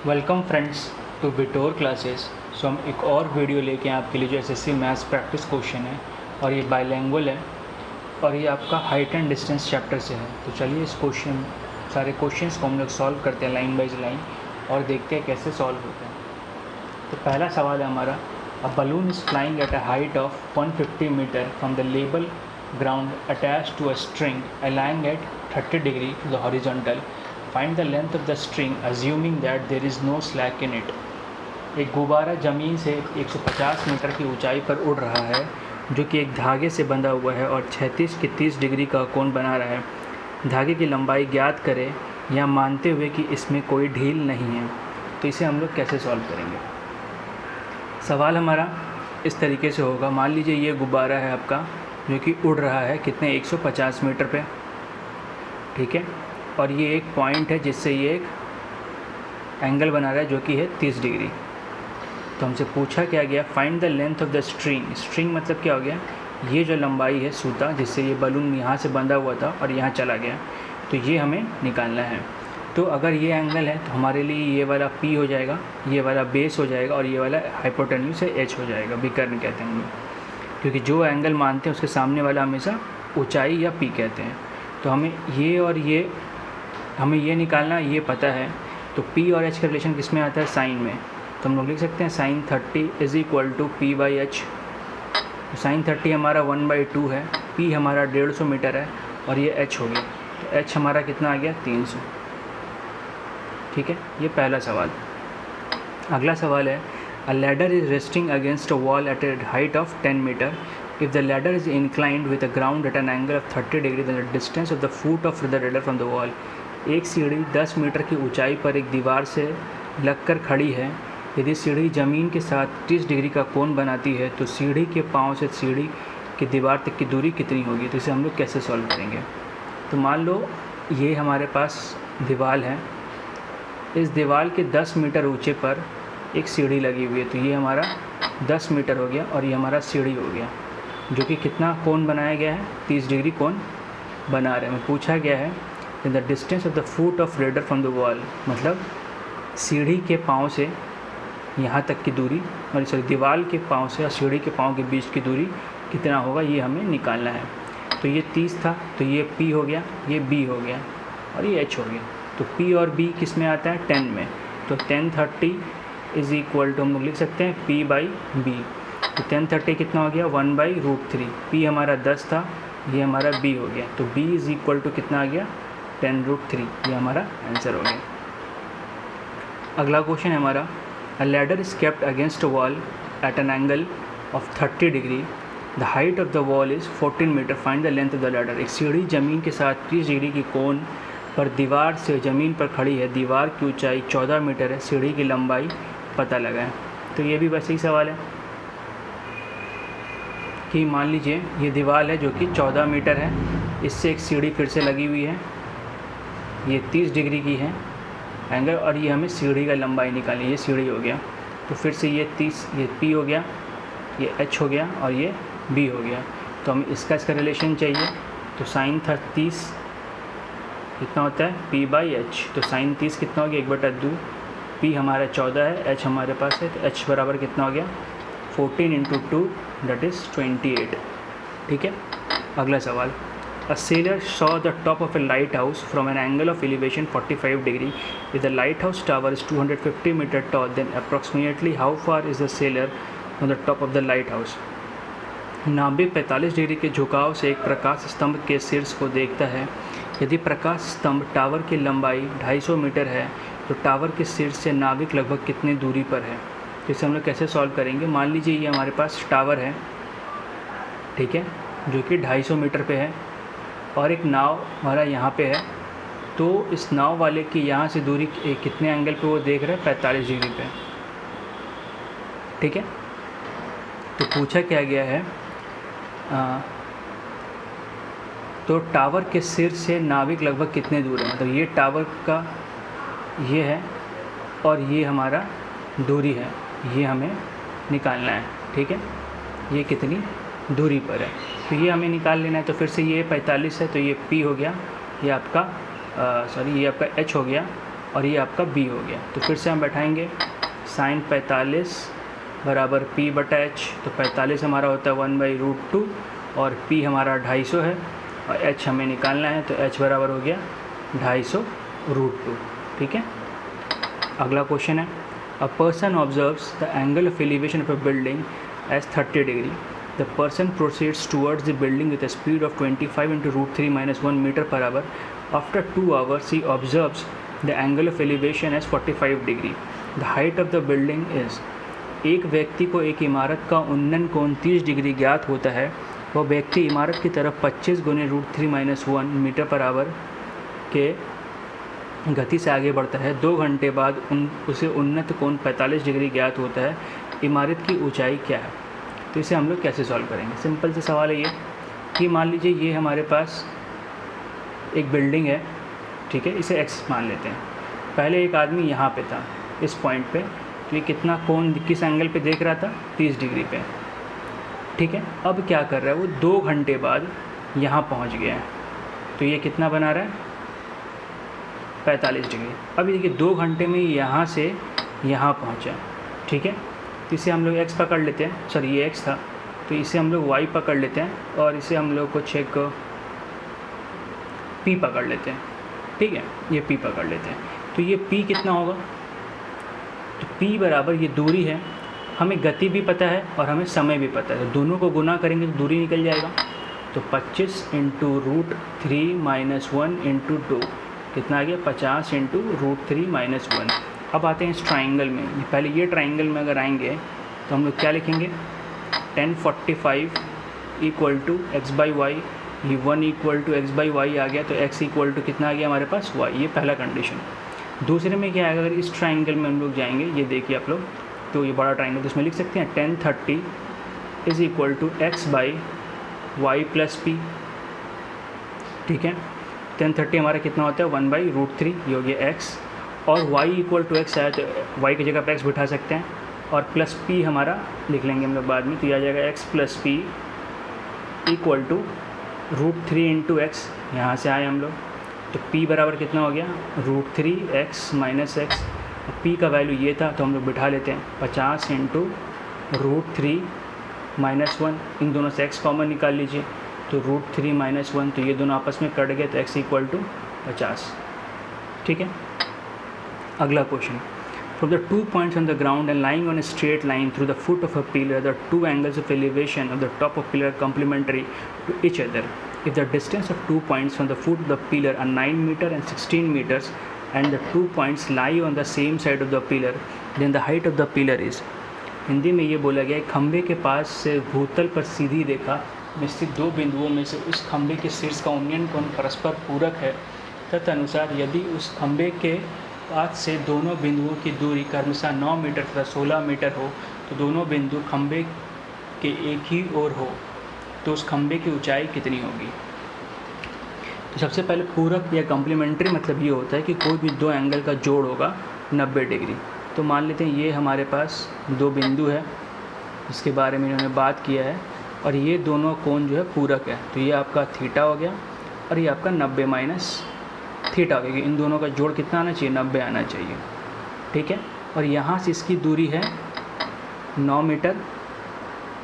Welcome friends to बिटोर classes. सो हम एक और वीडियो लेके आपके लिए जो एसएससी मैथ्स प्रैक्टिस क्वेश्चन है और ये बाइलैंग्वेज है और ये आपका हाइट एंड डिस्टेंस चैप्टर से है। तो चलिए इस सारे क्वेश्चंस को हम लोग सॉल्व करते हैं लाइन बाई लाइन और देखते हैं कैसे सॉल्व होते हैं। तो पहला सवाल है हमारा, a balloon is flying at a height of 150 metre from the level ground attach to a string aligning at 30 degree to the horizontal. Find the length of the string assuming that there is no slack in it. एक गुब्बारा ज़मीन से 150 metre की ऊंचाई पर उड़ रहा है जो कि एक धागे से बंधा हुआ है और 36 की 30 डिग्री का कोण बना रहा है। धागे की लंबाई ज्ञात करें या मानते हुए कि इसमें कोई ढील नहीं है। तो इसे हम लोग कैसे सॉल्व करेंगे। सवाल हमारा इस तरीके से होगा, मान लीजिए ये गुब्बारा है आपका जो कि उड़ रहा है कितने 150 मीटर पे, ठीक है, और ये एक पॉइंट है जिससे ये एक एंगल बना रहा है जो कि है 30 डिग्री। तो हमसे पूछा क्या गया, find the length of the string. String मतलब क्या हो गया, ये जो लंबाई है सूता जिससे ये बलून यहाँ से बंधा हुआ था और यहाँ चला गया, तो ये हमें निकालना है। तो अगर ये एंगल है तो हमारे लिए ये वाला P हो जाएगा, ये वाला बेस हो जाएगा और ये वाला हाइपोटेन्यूज है H हो जाएगा, विकर्ण कहते हैं हम लोग, क्योंकि जो एंगल मानते हैं उसके सामने वाला हमेशा ऊंचाई या P कहते हैं। तो हमें ये और ये हमें ये निकालना, ये पता है। तो P और H का रिलेशन किस में आता है, साइन में। तो हम लोग लिख सकते हैं sign 30 is equal to P/H। तो साइन 30 हमारा 1/2 है, P हमारा 150 मीटर है और ये H हो गया। तो H हमारा कितना आ गया, 300। ठीक है, ये पहला सवाल। अगला सवाल है, a ladder is resting against a wall at a height of 10 metre. If the ladder is inclined with a ground at an angle of 30 degree than the distance of the foot of the ladder from the wall. एक सीढ़ी 10 metre की ऊंचाई पर एक दीवार से लगकर खड़ी है। यदि सीढ़ी ज़मीन के साथ 30 डिग्री का कोण बनाती है तो सीढ़ी के पांव से सीढ़ी की दीवार तक की दूरी कितनी होगी। तो इसे हम लोग कैसे सॉल्व करेंगे। तो मान लो ये हमारे पास दीवार है, इस दीवार के 10 मीटर ऊंचे पर एक सीढ़ी लगी हुई है। तो ये हमारा 10 मीटर हो गया और ये हमारा सीढ़ी हो गया जो कि कितना कोण बनाया गया है, 30 डिग्री कोण बना रहे हैं। पूछा गया है the distance of the foot of ladder from the wall, मतलब सीढ़ी के पाँव से यहाँ तक की दूरी, और सॉरी दीवार के पाँव से और सीढ़ी के पाँव के बीच की दूरी कितना होगा, ये हमें निकालना है। तो ये 30 था, तो ये P हो गया, ये B हो गया और ये H हो गया। तो P और B किस में आता है, 10 में। तो 1030 इज़ इक्वल टू हम लोग लिख सकते हैं P/B। तो 1030 कितना हो गया, 1/√3। P हमारा 10 था, ये हमारा B हो गया। तो B इज़ इक्वल टू कितना आ गया, 10√3। ये हमारा आंसर हो गया। अगला क्वेश्चन है हमारा, a ladder is kept against a wall at an angle of 30 degree. The height of the wall is 14 metre. Find the length of the ladder. एक सीढ़ी ज़मीन के साथ 30 डिग्री की कोण पर दीवार से ज़मीन पर खड़ी है। दीवार की ऊंचाई 14 मीटर है, सीढ़ी की लंबाई पता लगाएं। तो ये भी वैसे ही सवाल है कि मान लीजिए ये दीवार है जो कि 14 मीटर है, इससे एक सीढ़ी फिर से लगी हुई है, ये 30 डिग्री की है एंगल, और ये हमें सीढ़ी का लंबाई निकालनी है। ये सीढ़ी हो गया, तो फिर से ये 30, ये P हो गया, ये H हो गया और ये B हो गया। तो हमें इसका रिलेशन चाहिए। तो साइन 30 कितना होता है, P/H। तो साइन 30 कितना हो गया, 1/2। P हमारा 14 है, H हमारे पास है, तो H बराबर कितना हो गया, 14 × 2 दैट इज़ 28। ठीक है। अगला सवाल, A sailor saw the top of a lighthouse from an angle of elevation 45 degree. If the lighthouse tower is 250 meter tall, then approximately how far is the sailor from the top of the lighthouse? नाभिक 45 degree के झुकाव से एक प्रकाश स्तंभ के शीर्ष को देखता है। यदि प्रकाश स्तंभ टावर की लंबाई 250 मीटर है तो टावर के शीर्ष से नाभिक लगभग कितनी दूरी पर है। तो इसे हम लोग कैसे सॉल्व करेंगे। मान लीजिए ये हमारे पास टावर है, ठीक है, जो कि 250 मीटर पे है और एक नाव हमारा यहाँ पे है। तो इस नाव वाले की यहाँ से दूरी कितने एंगल पे वो देख रहे हैं, 45 डिग्री पे। ठीक है। तो पूछा क्या गया है, तो टावर के सिर से नाविक लगभग कितने दूर है, मतलब ये टावर का ये है और ये हमारा दूरी है, ये हमें निकालना है। ठीक है, ये कितनी दूरी पर है, तो ये हमें निकाल लेना है। तो फिर से ये 45 है, तो ये P हो गया, ये आपका ये आपका H हो गया और ये आपका b हो गया। तो फिर से हम बैठाएंगे साइन 45 बराबर p बटा h। तो 45 हमारा होता है 1/√2 और p हमारा 250 है और h हमें निकालना है, तो h बराबर हो गया 250√2। ठीक है। अगला क्वेश्चन है, a person observes the angle of elevation of a building as 30 degree. The person proceeds towards the building with a speed of 25 × √3 - 1 metre per hour. After 2 hours he observes the angle of elevation as 45 degree. The height of the building is. एक व्यक्ति को एक इमारत का उन्नयन कोण 30 degree ज्ञात होता है। वह व्यक्ति इमारत की तरफ 25 × √3 - 1 मीटर पर आवर के गति से आगे बढ़ता है। 2 घंटे बाद उसे उन्नत कोण 45 डिग्री ज्ञात होता है। इमारत की ऊंचाई क्या है? तो इसे हम लोग कैसे सॉल्व करेंगे? सिंपल से सवाल है ये कि मान लीजिए ये हमारे पास एक बिल्डिंग है, ठीक है, इसे x मान लेते हैं। पहले एक आदमी यहाँ पे था इस पॉइंट पे, तो ये कितना कोण किस एंगल पे देख रहा था? 30 डिग्री पे। ठीक है। अब क्या कर रहा है वो? 2 घंटे बाद यहाँ पहुँच गया है, तो ये कितना बना रहा है? 45 डिग्री। अब देखिए 2 घंटे में यहाँ से यहाँ पहुँचा। ठीक है। तो इसे हम लोग x पकड़ लेते हैं, सॉरी ये x था, तो इसे हम लोग y पकड़ लेते हैं और इसे हम लोग कुछ एक p पकड़ लेते हैं। ठीक है, ये p पकड़ लेते हैं। तो ये p कितना होगा? तो p बराबर, ये दूरी है, हमें गति भी पता है और हमें समय भी पता है, तो दोनों को गुना करेंगे तो दूरी निकल जाएगा। तो 25 × √3 - 1 × 2 कितना आ गया? 50 × √3 - 1। अब आते हैं इस ट्राइंगल में। पहले ये ट्राइंगल में अगर आएंगे तो हम लोग क्या लिखेंगे? 1045 = x/y, ये 1 = x/y आ गया, तो x = कितना आ गया हमारे पास? y। ये पहला कंडीशन। दूसरे में क्या है, अगर इस ट्राइंगल में हम लोग जाएंगे, ये देखिए आप लोग, तो ये बड़ा ट्राइंगल, तो इसमें लिख सकते हैं 1030 = x/y + p। ठीक है। 1030 हमारा कितना होता है? 1/√3, ये हो गया x, और y = x आया तो y की जगह पर x बिठा सकते हैं, और प्लस p हमारा लिख लेंगे हम लोग बाद में, तो ये आ जाएगा x + p = √3 × x। यहाँ से आए हम लोग, तो p बराबर कितना हो गया? √3x - x। p का वैल्यू ये था, तो हम लोग बिठा लेते हैं 50 × √3 - 1। इन दोनों से x कॉमन निकाल लीजिए, तो √3 - 1, तो ये दोनों आपस में कट गए, तो x = 50। ठीक है। अगला question, from the 2 points on the ground and lying on a straight line through the foot of a pillar, the 2 angles of elevation of the top of pillar are complementary to each other. If the distance of 2 points from the foot of the pillar are 9 meters and 16 meters, and the 2 points lie on the same side of the pillar, then the height of the pillar is। Hindi में ये बोला गया है, खंबे के पास से भूतल पर सीधी रेखा में स्थित 2 बिंदुओं में से उस खंबे के शीर्ष का उन्नयन कोण परस्पर पूरक है। तदनुसार यदि उस खंबे के पास से दोनों बिंदुओं की दूरी क्रमशः 9 मीटर तथा 16 मीटर हो, तो दोनों बिंदु खंबे के एक ही ओर हो, तो उस खंबे की ऊंचाई कितनी होगी? तो सबसे पहले पूरक या कॉम्प्लीमेंट्री मतलब ये होता है कि कोई भी 2 एंगल का जोड़ होगा 90 डिग्री। तो मान लेते हैं ये हमारे पास 2 बिंदु है, इसके बारे में इन्होंने बात किया है, और ये दोनों कोण जो है पूरक है, तो ये आपका थीटा हो गया और ये आपका 90 - थीटा हो गया। इन दोनों का जोड़ कितना आना चाहिए? 90 आना चाहिए। ठीक है। और यहाँ से इसकी दूरी है 9 मीटर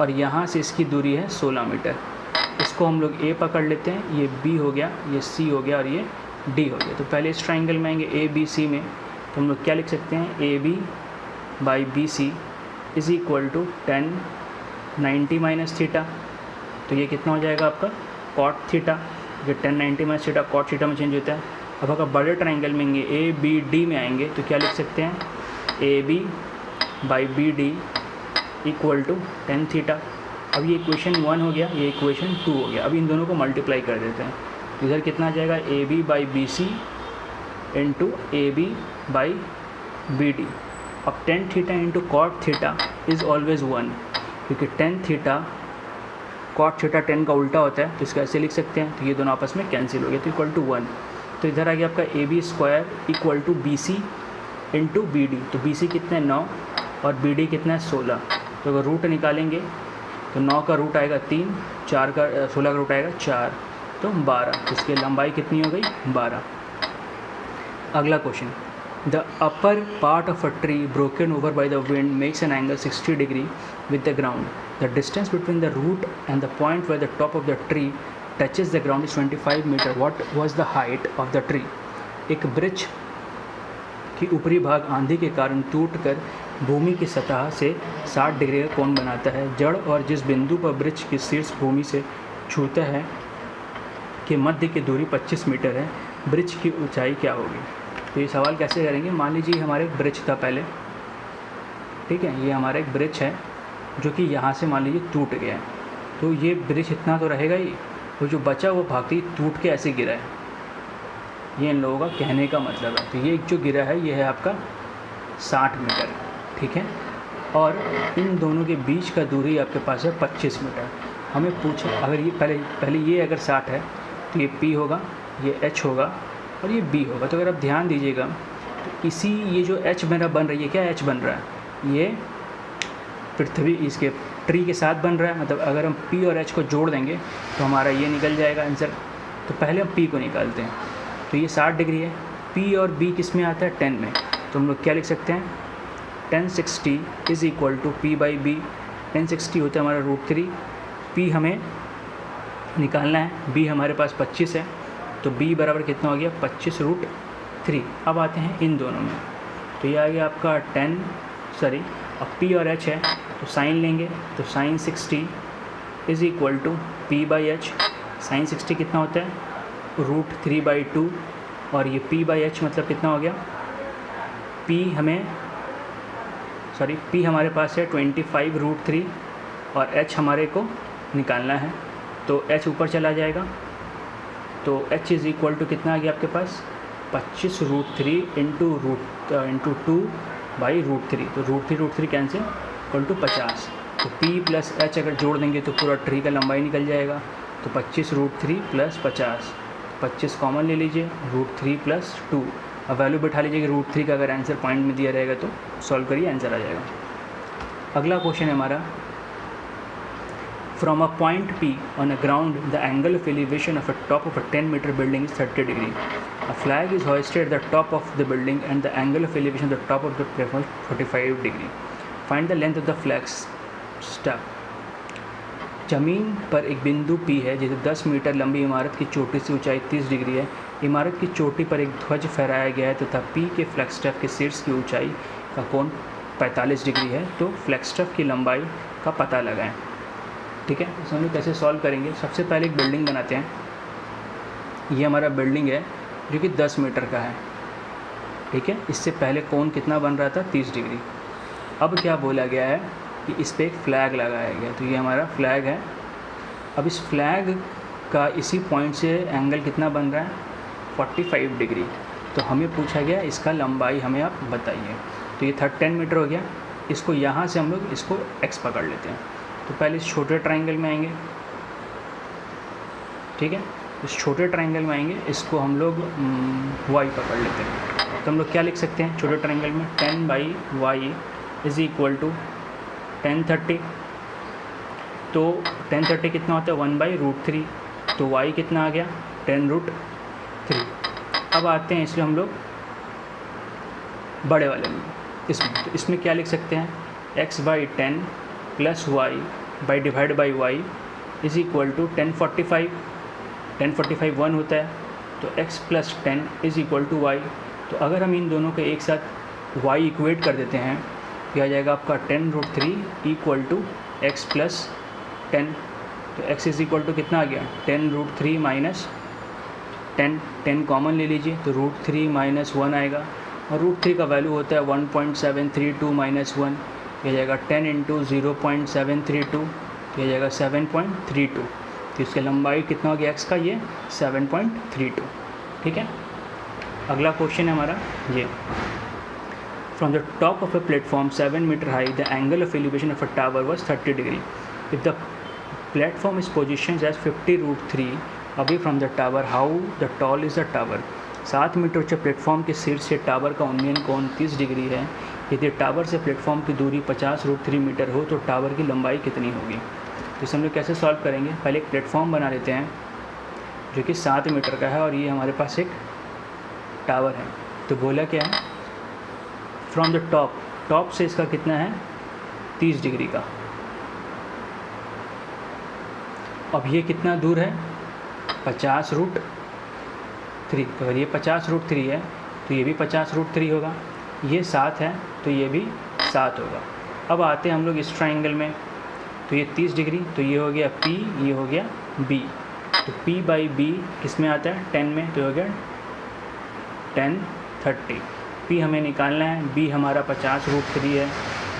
और यहाँ से इसकी दूरी है 16 मीटर। इसको हम लोग A पकड़ लेते हैं, ये B हो गया, ये C हो गया और ये D हो गया। तो पहले इस ट्राइंगल में आएंगे ABC में, तो हम लोग क्या लिख सकते हैं? AB/BC = 10 90 - theta. तो ये कितना हो जाएगा आपका? cot theta. ये 10 90 - थीटा cot थीटा में चेंज होता है। अब अगर बड़े ट्राइंगल में आएंगे ABD में आएंगे, तो क्या लिख सकते हैं? AB/BD = 10 theta. अब ये इक्वेशन 1 हो गया, ये इक्वेशन 2 हो गया। अब इन दोनों को मल्टीप्लाई कर देते हैं, इधर कितना आ जाएगा? AB/BC × AB/BD। अब 10 theta × cot theta is always 1, क्योंकि 10 थीटा cot थीटा 10 का उल्टा होता है, तो इसको ऐसे लिख सकते हैं। तो ये दोनों आपस में कैंसिल हो गया, तो = 1। तो इधर आ गया आपका AB² = BC × BD। तो BC कितना है? 9 और BD कितना है? 16। तो अगर रूट निकालेंगे तो 9 का रूट आएगा 3, 16 का रूट आएगा 4, तो 12। इसकी लंबाई कितनी हो गई? 12। अगला question, The upper part of a tree broken over by the wind makes an angle 60 degree with the ground. The distance between the root and the point where the top of the tree touches the ground is 25 meter. What was the height of the tree? एक वृक्ष की ऊपरी भाग आंधी के कारण टूटकर भूमि की सतह से 60 डिग्री का कोण बनाता है। जड़ और जिस बिंदु पर वृक्ष की शीर्ष भूमि से छूता है कि मध्य की दूरी 25 मीटर है, वृक्ष की ऊंचाई क्या होगी? तो ये सवाल कैसे करेंगे? मान लीजिए हमारे एक वृक्ष था पहले, ठीक है, ये हमारा एक वृक्ष है जो कि यहाँ से मान लीजिए टूट गया है, तो ये वृक्ष इतना तो रहेगा ही, वो जो बचा वो भागती टूट के ऐसे गिरा है। ये इन लोगों का कहने का मतलब है। तो ये जो गिरा है ये है आपका 60 मीटर, ठीक है, और इन दोनों के बीच का दूरी आपके पास है 25 मीटर। हमें पूछे अगर ये पहले ये अगर 60 है तो ये P होगा, ये H होगा और ये B होगा। तो अगर आप ध्यान दीजिएगा तो इसी ये जो H मेरा बन रही है, क्या H बन रहा है? ये पृथ्वी इसके ट्री के साथ बन रहा है। मतलब अगर हम P और H को जोड़ देंगे तो हमारा ये निकल जाएगा आंसर। तो पहले हम P को निकालते हैं। तो ये 60 डिग्री है, P और B किस में आता है? 10 में। तो हम लोग क्या लिख सकते हैं? 1060 is equal to P by B। 1060 होता है हमारा √3, P हमें निकालना है, B हमारे पास 25 है, तो B बराबर कितना हो गया? 25√3। अब आते हैं इन दोनों में, तो ये आ गया आपका अब P और H है तो साइन लेंगे, तो sine 60 is equal to P by H। Sine 60 कितना होता है? √3/2, और ये P बाई H मतलब कितना हो गया? P हमारे पास है 25√3 और H हमारे को निकालना है, तो H ऊपर चला जाएगा, तो H इज़ इक्वल टू कितना आ गया आपके पास? 25√3 इंटू 2/√3। तो √3 कैंसिल, इक्वल टू 50। तो P प्लस H अगर जोड़ देंगे तो पूरा ट्री का लंबाई निकल जाएगा। तो 25√3 प्लस 50, 25 कॉमन ले लीजिए, √3 प्लस 2। अब वैल्यू बैठा लीजिए कि √3 का अगर आंसर पॉइंट में दिया रहेगा तो सॉल्व करिए, आंसर आ जाएगा। अगला क्वेश्चन है हमारा, From a point P on a ground, the angle of elevation of a top of a 10-meter building is 30 degree. A flag is hoisted at the top of the building and the angle of elevation at the top of the platform is 45 degree. Find the length of the flag step. जमीन पर एक बिंदु P है जिसे 10 metre लंबी इमारत की चोटी से ऊंचाई 30 डिग्री है। इमारत की चोटी पर एक ध्वज फहराया गया है तथा P के फ्लैगस्टेफ के शीर्ष की ऊंचाई का कोण 45 डिग्री है। तो फ्लैगस्टेफ की लंबाई का पता लगाएं। ठीक है, इसे हम लोग कैसे सॉल्व करेंगे? सबसे पहले एक बिल्डिंग बनाते हैं। ये हमारा बिल्डिंग है जो कि 10 मीटर का है, ठीक है। इससे पहले कोण कितना बन रहा था? 30 डिग्री। अब क्या बोला गया है कि इस पर एक फ्लैग लगाया गया, तो ये हमारा फ्लैग है। अब इस फ्लैग का इसी पॉइंट से एंगल कितना बन रहा है? 45 डिग्री। तो हमें पूछा गया इसका लंबाई हमें आप बताइए। तो ये 10 मीटर हो गया। इसको यहाँ से हम लोग इसको x पकड़ लेते हैं। तो पहले इस छोटे ट्रायंगल में आएंगे, ठीक है, इस छोटे ट्रायंगल में आएंगे, इसको हम लोग y पकड़ लेते हैं। तो हम लोग क्या लिख सकते हैं छोटे ट्रायंगल में? 10/y is equal to 1030। तो 1030 कितना होता है? 1/√3। तो y कितना आ गया? 10√3। अब आते हैं इसलिए हम लोग बड़े वाले में, इसमें। तो इसमें क्या लिख सकते हैं? x/10 plus y by divide by y is equal to 1045। 1045 1 होता है, तो x plus 10 is equal to y। तो अगर हम इन दोनों के एक साथ y इक्वेट कर देते हैं तो आ जाएगा आपका 10√3 इक्वल टू x प्लस 10। तो x इज़ इक्वल टू कितना आ गया? 10√3 माइनस 10। 10 कॉमन ले लीजिए, तो √3 माइनस 1 आएगा, और √3 का वैल्यू होता है 1.732 माइनस 1। यह जाएगा 10 इंटू 0.732, यह जाएगा 7.32। तो इसकी लंबाई कितना हो गया x का? ये 7.32, ठीक है। अगला क्वेश्चन है हमारा ये, from the top of a platform 7 metre high the angle of elevation of a tower was 30 degree. If the platform is position as 50√3 away from the tower, how the tall is the tower. 7 metre ऊंचे platform के शीर्ष से tower का उन्नयन कोण 30 degree है। यदि tower से प्लेटफॉर्म की दूरी 50√3 मीटर हो तो टावर की लंबाई कितनी होगी? तो इसे हम लोग कैसे सॉल्व करेंगे? पहले एक प्लेटफॉर्म बना लेते हैं जो कि 7 मीटर का है, और ये हमारे पास एक टावर है। तो बोला क्या है फ्रॉम द टॉप से इसका कितना है 30 डिग्री का। अब ये कितना दूर है 50√3। तो अगर ये 50√3 है तो ये भी 50√3 होगा, ये 7 है तो ये भी 7 होगा। अब आते हैं हम लोग इस ट्राइंगल में, तो ये 30 डिग्री, तो ये हो गया P, ये हो गया B। तो P/B किस में आता है 10 में, तो हो गया 10 30। P हमें निकालना है, B हमारा 50√3 है,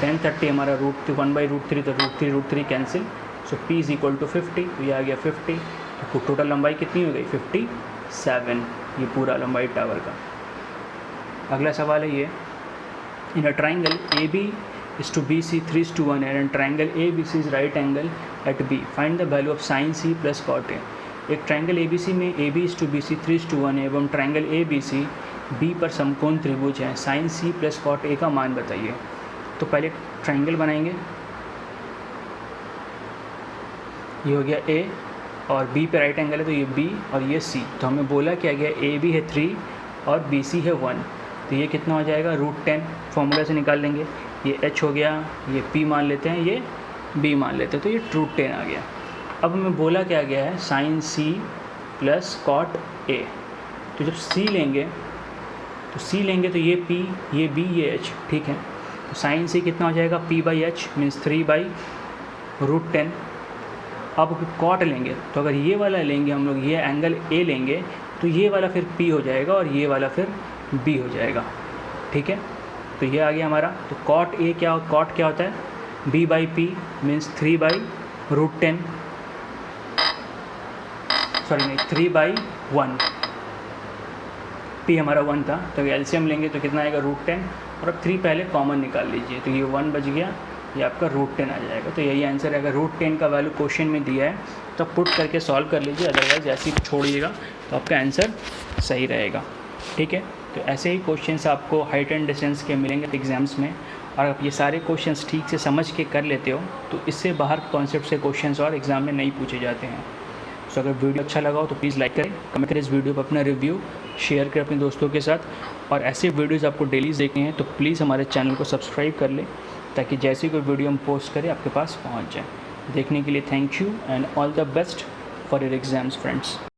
10 30 हमारा 1/√3, तो √3 cancel, so P is equal to 50, तो ये आ गया 50। तो टोटल लंबाई कितनी हो गई 57, ये पूरा लंबाई टावर का। अगला सवाल है ये, in a triangle AB is to BC 3:1 and triangle ABC is right angle at B. Find the value of sin C plus cot A. एक ट्राइंगल ABC में AB is to BC 3:1 है एवं triangle ABC B पर समकोण त्रिभुज है, sin C plus cot A का मान बताइए। तो पहले ट्राइंगल बनाएंगे, ये हो गया A और B पे राइट एंगल है तो ये B और ये C। तो हमें बोला क्या गया AB है 3 और BC है 1, तो ये कितना हो जाएगा √10, फॉर्मूला से निकाल लेंगे। ये H हो गया, ये P मान लेते हैं, ये B मान लेते हैं, तो ये √10 आ गया। अब हमें बोला क्या गया है sin C plus cot A। तो जब C लेंगे तो ये P, ये B, ये H, ठीक है। तो sin C कितना हो जाएगा P/H मीन्स 3/√10। अब cot लेंगे, तो अगर ये वाला लेंगे हम लोग, ये एंगल A लेंगे, तो ये वाला फिर P हो जाएगा और ये वाला फिर B हो जाएगा, ठीक है। तो ये आ गया हमारा। तो cot क्या होता है B/P मीन्स 3/√10, सॉरी नहीं 3/1, P हमारा 1 था, तो एलसीएम लेंगे तो कितना आएगा √10, और अब 3 पहले कॉमन निकाल लीजिए, तो ये 1 बच गया, ये आपका √10 आ जाएगा। तो यही आंसर है। अगर √10 का वैल्यू क्वेश्चन में दिया है तो पुट करके सॉल्व कर लीजिए, अदरवाइज ऐसे ही छोड़िएगा तो आपका आंसर सही रहेगा, ठीक है। तो ऐसे ही क्वेश्चंस आपको हाइट एंड डिस्टेंस के मिलेंगे एग्जाम्स में, और आप ये सारे क्वेश्चंस ठीक से समझ के कर लेते हो तो इससे बाहर कॉन्सेप्ट से क्वेश्चंस और एग्ज़ाम में नहीं पूछे जाते हैं। सो अगर वीडियो अच्छा लगा हो तो प्लीज़ लाइक करें, कमेंट करें इस वीडियो पर अपना रिव्यू शेयर करें अपने दोस्तों के साथ, और ऐसे वीडियोज़ आपको डेली देखने हैं तो प्लीज़ हमारे चैनल को सब्सक्राइब कर लें ताकि जैसी कोई वीडियो हम पोस्ट करें आपके पास पहुँच जाए। देखने के लिए thank you and all the best for your exams friends.